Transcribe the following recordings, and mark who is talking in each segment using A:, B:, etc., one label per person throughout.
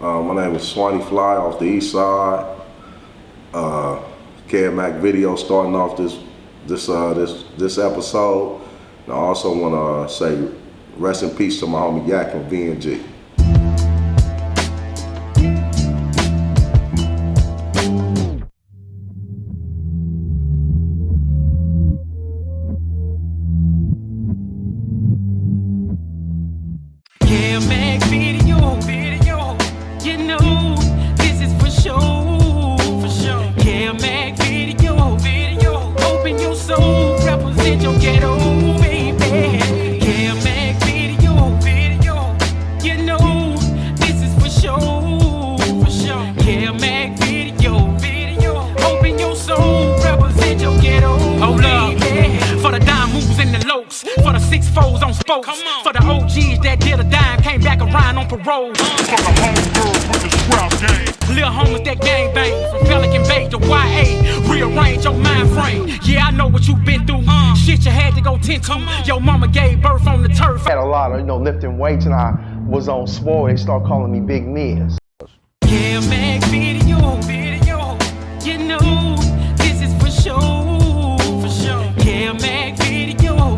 A: My name is Swanny Fly off the east side. Kev Mac video starting off this episode. And I also want to say rest in peace to my homie Yak from VNG.
B: Kev Mac video, you know this is for sure. Kev Mac video, open your soul, represent your ghetto, baby. Kev Mac video, you know this is for sure. Kev Mac video, open your soul, represent your ghetto, baby. For the dime moves and the lokes, for the 6-4s on spokes, for the OGs that did a dime, came back around on parole.
C: For the homegirls with the scrap game.
B: Lil' homies that gang bang, from Pelican Bay to YA, rearrange your mind frame. Yeah, I know what you been through. Shit, you had to go tend to. Your mama gave birth on the turf.
D: I had a lot of, lifting weights, and I was on swole. They start calling me Big Miz.
B: Kev Mac video, you know this is for sure. Kev Mac video,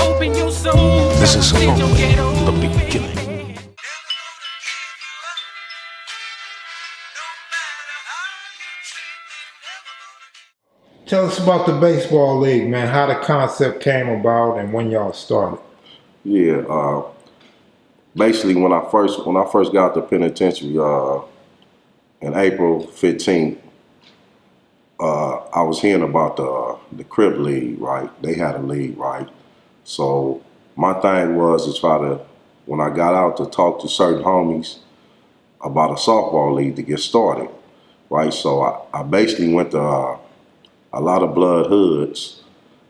B: open your soul.
E: This is
B: represent your
E: only
B: ghetto,
E: the beginning.
B: baby.
F: Tell us about the baseball league, man. How the concept came about and when y'all started.
A: Yeah, basically when I first got out the penitentiary in April 15th, I was hearing about the Crip league, right? They had a league, right? So my thing was to try to, when I got out, to talk to certain homies about a softball league to get started, right? So I basically went to a lot of blood hoods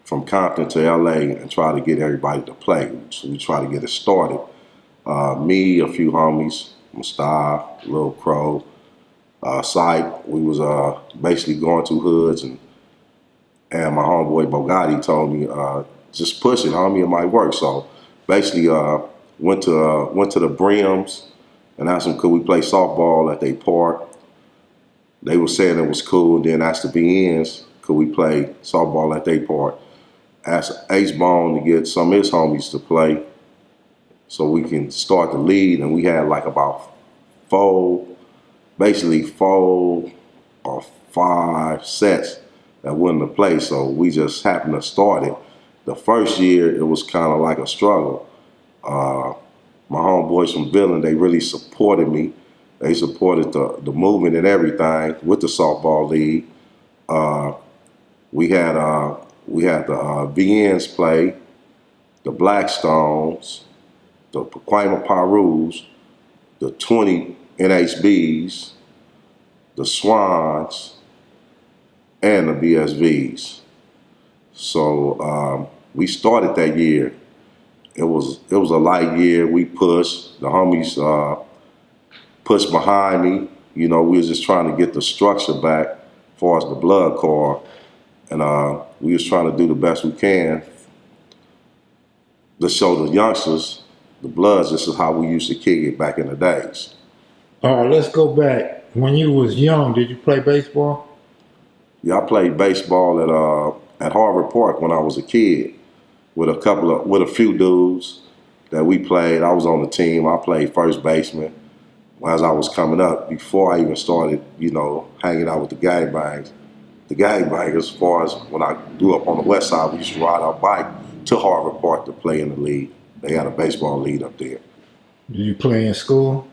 A: from Compton to LA and try to get everybody to play. So we try to get it started. Me, a few homies, Mustafa, Lil Crow, Sight, we was basically going to hoods, and my homeboy Bogatti told me, just push it, homie, it might work. So basically went to the Brims and asked them could we play softball at their park. They were saying it was cool, and then asked the BNs could we play softball at their park. Asked H-Bone to get some of his homies to play so we can start the lead, and we had like about four or five sets that wouldn't have played, so we just happened to start it. The first year, it was kind of like a struggle. My homeboys from Billings, they really supported me. They supported the movement and everything with the softball league. We had the VNs play, the Blackstones, the Paquima Pirus, the 20 NHBs, the Swans, and the BSVs. So we started that year. It was a light year. We pushed. The homies pushed behind me. We was just trying to get the structure back as far as the blood core. And we was trying to do the best we can to show the youngsters, the Bloods, this is how we used to kick it back in the days.
F: All right, let's go back. When you was young, did you play baseball?
A: Yeah, I played baseball at Harvard Park when I was a kid with a few dudes that we played. I was on the team. I played first baseman as I was coming up before I even started, hanging out with the gangbangs. The gangbangers, as far as when I grew up on the west side, we used to ride our bike to Harvard Park to play in the league. They had a baseball league up there.
F: Did you play in school?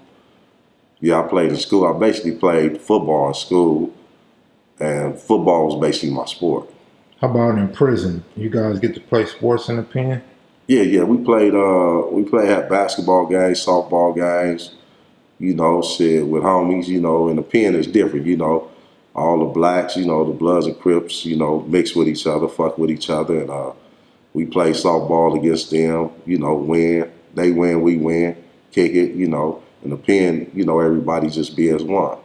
A: Yeah, I played in school. I basically played football in school, and football was basically my sport.
F: How about in prison? You guys get to play sports in the pen?
A: Yeah, we played had basketball games, softball games, shit with homies, and the pen is different, all the blacks, the Bloods and Crips, mix with each other, fuck with each other, and we play softball against them, win, they win, we win, kick it, in the pen, everybody just be as one.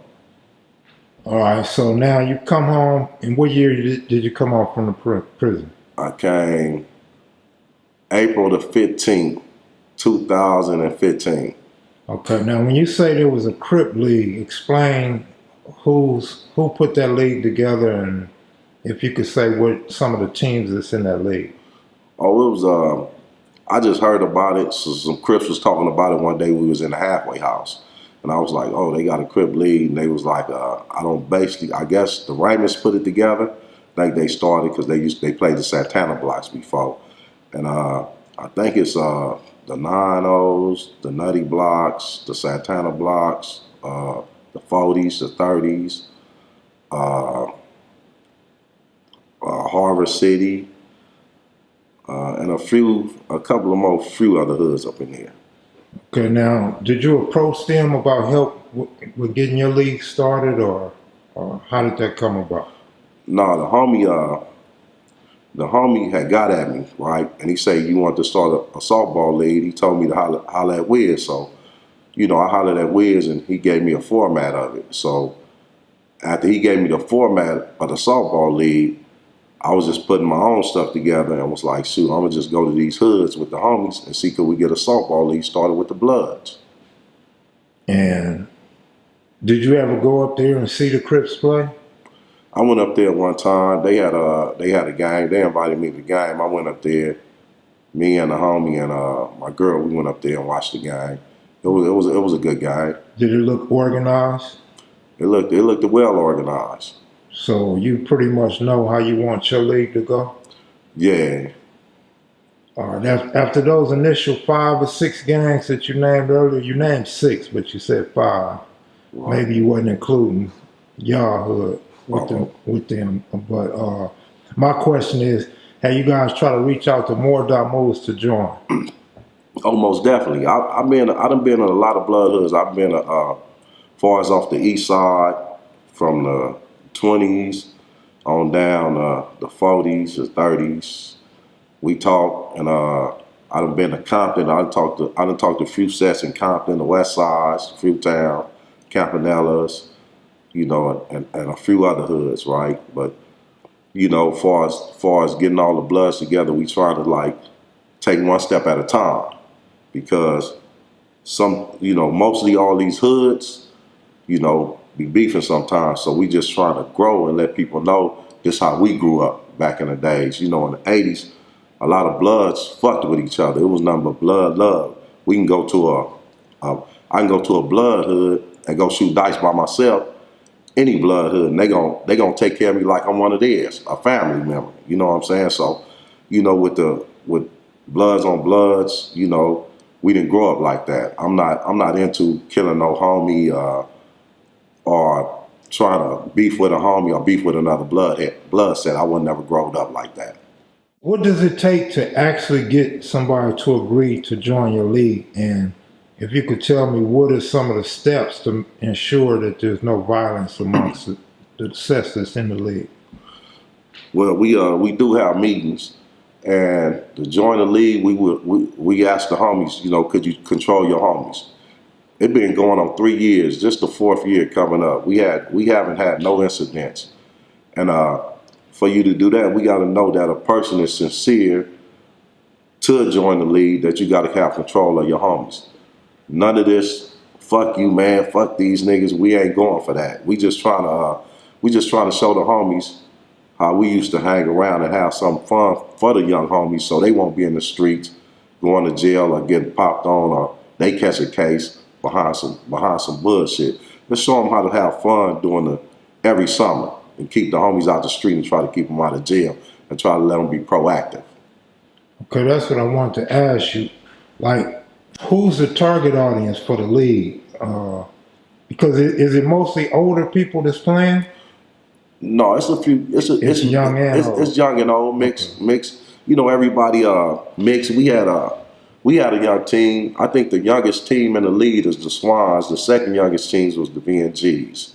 F: All right, so now you come home, and what year did you come home from the prison?
A: I came April the 15th, 2015.
F: Okay, now when you say there was a Crip league, explain who put that league together, and if you could say what some of the teams that's in that league.
A: Oh, it was I just heard about it. So some Crips was talking about it one day. We was in the halfway house, and I was like, "Oh, they got a Crip league." And they was like, I guess the Raymond's put it together. I think they started because they played the Santana blocks before, and I think it's the 9-0s, the Nutty blocks, the Santana blocks, the 40s, the 30s, uh, Harvard City. And a couple of more few other hoods up in there.
F: Okay, now did you approach them about help with getting your league started, or how did that come about?
A: No, the homie had got at me, right? And he said, "You want to start a softball league?" He told me to holler at Wiz. So, I hollered at Wiz, and he gave me a format of it. So after he gave me the format of the softball league, I was just putting my own stuff together and was like, shoot, I'm going to just go to these hoods with the homies and see could we get a softball league started with the Bloods.
F: And did you ever go up there and see the Crips play?
A: I went up there one time. They had a game. They invited me to the game. I went up there. Me and the homie and my girl, we went up there and watched the game. It was a good game.
F: Did it look organized?
A: It looked well organized.
F: So you pretty much know how you want your league to go?
A: Yeah.
F: All right. After those initial 5 or 6 games that you named earlier, you named 6, but you said 5. Right. Maybe you wasn't including y'all hood with them. But my question is, have you guys tried to reach out to more Damus to join?
A: Oh, most definitely. I done been in a lot of blood hoods. I've been far as off the east side, from the 20s on down the 40s, the 30s. We talked, and I done been to Compton. I done talked to a few sets in Compton, the West Side, Fruitown, Campanella's, and a few other hoods, right? But far as getting all the bloods together, we try to take one step at a time, because mostly all these hoods, be beefing sometimes. So we just try to grow and let people know this how we grew up back in the days. In the 80s, a lot of bloods fucked with each other. It was nothing but blood love. We can go to I can go to a blood hood and go shoot dice by myself, any blood hood, and they gonna take care of me like I'm one of theirs, a family member. You know what I'm saying? So, with bloods on bloods, we didn't grow up like that. I'm not into killing no homie or trying to beef with a homie or beef with another blood set. I would never grown up like that.
F: What does it take to actually get somebody to agree to join your league? And if you could tell me, what are some of the steps to ensure that there's no violence amongst the sets that's in the league?
A: Well, we do have meetings, and to join the league, we ask the homies, could you control your homies? It's been going on 3 years, just the 4th year coming up. We haven't had no incidents, and for you to do that, we got to know that a person is sincere to join the league. That you got to have control of your homies. None of this, fuck you, man, fuck these niggas. We ain't going for that. We just trying to show the homies how we used to hang around and have some fun for the young homies, so they won't be in the streets, going to jail or getting popped on, or they catch a case behind some bullshit. Let's show them how to have fun every summer and keep the homies out the street and try to keep them out of jail and try to let them be proactive.
F: Okay, that's what I wanted to ask you. Who's the target audience for the league? Because is it mostly older people that's playing?
A: No, it's a few. It's young and old. It's young and old, mixed. Everybody mixed. We had a young team. I think the youngest team in the league is the Swans. The second youngest teams was the VNGs,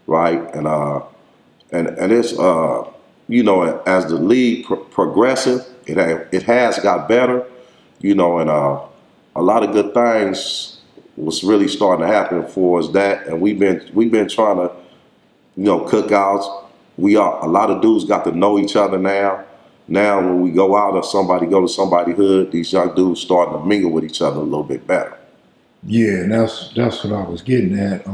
A: right? And it's as the league progressive, it has got better, and a lot of good things was really starting to happen for us. That, and we've been trying to, cookouts. A lot of dudes got to know each other now. Now when we go out or somebody go to somebody's hood, these young dudes starting to mingle with each other a little bit better.
F: Yeah, and that's what I was getting at.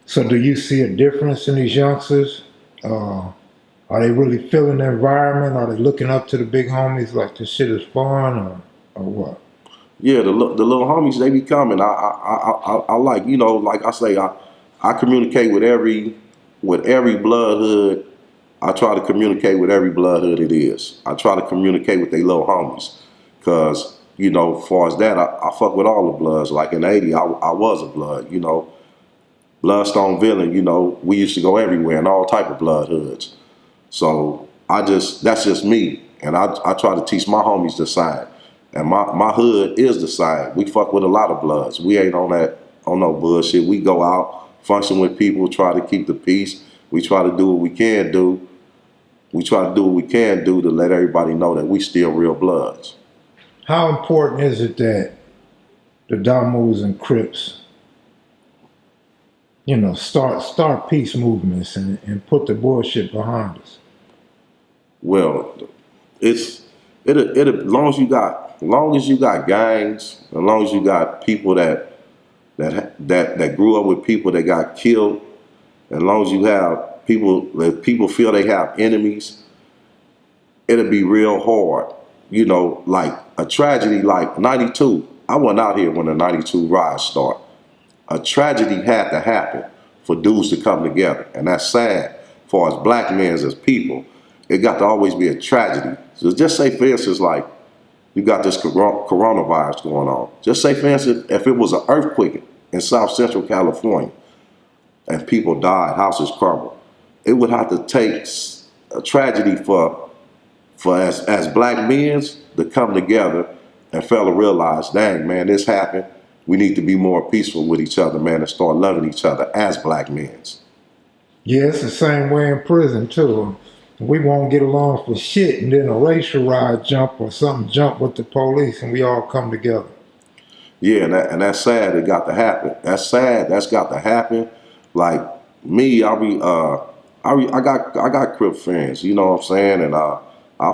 F: So do you see a difference in these youngsters? Are they really feeling the environment? Are they looking up to the big homies like this shit is fun or what?
A: Yeah, the little homies, they be coming. I like, you know, like I say, I communicate with every bloodhood. I try to communicate with every bloodhood it is. I try to communicate with they little homies, cause you know, as far as that, I fuck with all the bloods. Like in '80, I was a blood. You know, Bloodstone Villain. You know, we used to go everywhere in all type of bloodhoods. So that's just me, and I try to teach my homies the same. And my hood is the same. We fuck with a lot of bloods. We ain't on no bullshit. We go out, function with people, try to keep the peace. We try to do what we can do. We try to do what we can do to let everybody know that we still real bloods.
F: How important is it that the Damos and Crips, you know, start peace movements and put the bullshit behind us?
A: Well, as long as you got gangs, as long as you got people that grew up with people that got killed, as long as you have people feel they have enemies, it'll be real hard. You know, like a tragedy like '92. I wasn't out here when the '92 riots started. A tragedy had to happen for dudes to come together, and that's sad. For us black men as people, it got to always be a tragedy. So just say, for instance, like you got this coronavirus going on. Just say, for instance, if it was an earthquake in South Central California and people died, houses crumbled, it would have to take a tragedy for as black men to come together and fella realize, dang, man, this happened. We need to be more peaceful with each other, man, and start loving each other as black men.
F: Yeah, it's the same way in prison too. We won't get along for shit, and then a racial riot jump or something jump with the police, and we all come together.
A: Yeah, and that's sad. It got to happen. That's sad. That's got to happen. Like me, I got Crip friends. You know what I'm saying? And I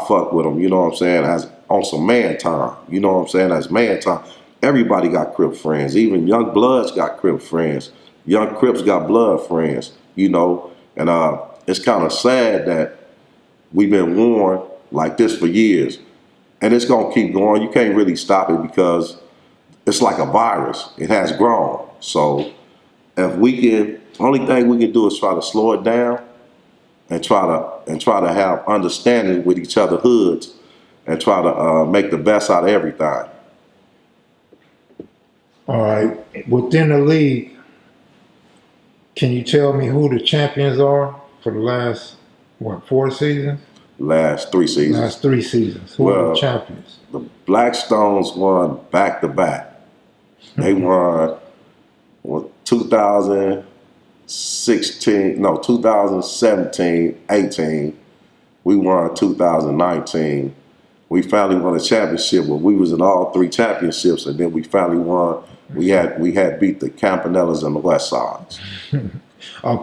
A: fuck with them. You know what I'm saying? As on some man time. You know what I'm saying? As man time. Everybody got Crip friends. Even young bloods got Crip friends. Young Crips got blood friends. You know, and it's kind of sad that we've been warned like this for years, and it's gonna keep going. You can't really stop it because it's like a virus. It has grown. So if we can, only thing we can do is try to slow it down and try to have understanding with each other hoods and try to make the best out of everything.
F: All right, within the league, can you tell me who the champions are for the last, 4 seasons?
A: Last 3 seasons.
F: Last 3 seasons. Who are the champions?
A: The Blackstones won back to back. They won 2017, 18. We won 2019. We finally won a championship, but we was in all 3 championships, and then we finally won. We had beat the Campanellas and the West Sides.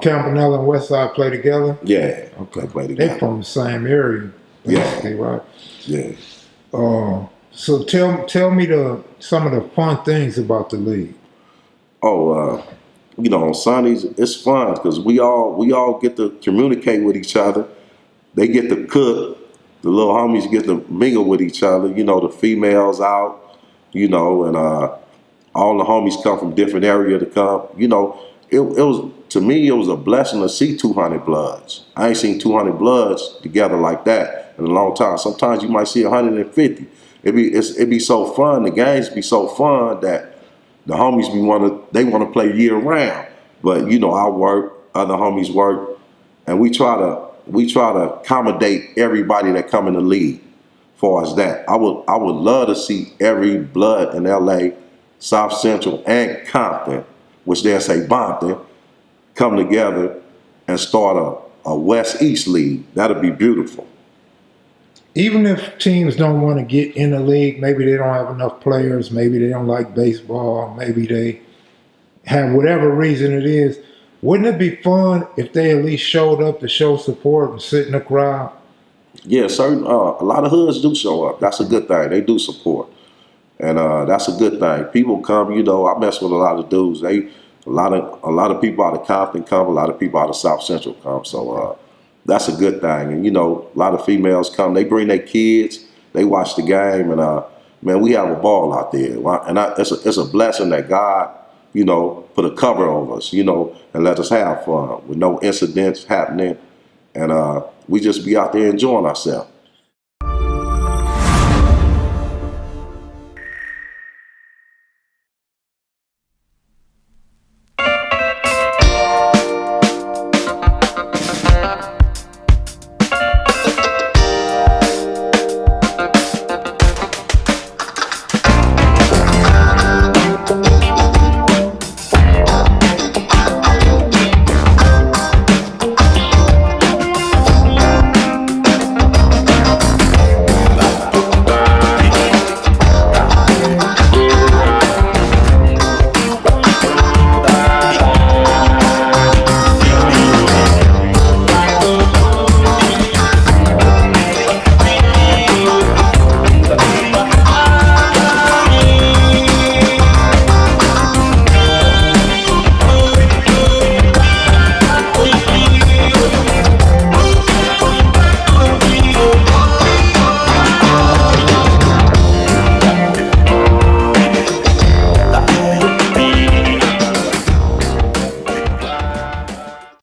F: Campanella and West Side play together?
A: Yeah.
F: Okay.
A: They play together.
F: They're from the same area, basically, right?
A: Yeah.
F: So tell me some of the fun things about the league.
A: You know, on Sundays it's fun because we all get to communicate with each other. They get to cook. The little homies get to mingle with each other. You know, the females out. You know, and all the homies come from different areas to come. You know, it was, to me, it was a blessing to see 200 bloods. I ain't seen 200 bloods together like that in a long time. Sometimes you might see 150. It be so fun. The games be so fun that the homies they want to play year round. But you know, I work, other homies work, and we try to accommodate everybody that come in the league. Far as that, I would love to see every blood in LA, South Central, and Compton, which they'll say Compton, come together and start a West-East league. That'd be beautiful.
F: Even if teams don't want to get in the league, maybe they don't have enough players, maybe they don't like baseball, maybe they have whatever reason it is, wouldn't it be fun if they at least showed up to show support and sit in the crowd?
A: Yeah, a lot of hoods do show up. That's a good thing. They do support. And that's a good thing. People come, you know, I mess with a lot of dudes. A lot of people out of Compton come, a lot of people out of South Central come. So that's a good thing. And you know, a lot of females come. They bring their kids. They watch the game, and man, we have a ball out there. And it's a blessing that God, you know, put a cover over us, you know, and let us have fun with no incidents happening, and we just be out there enjoying ourselves.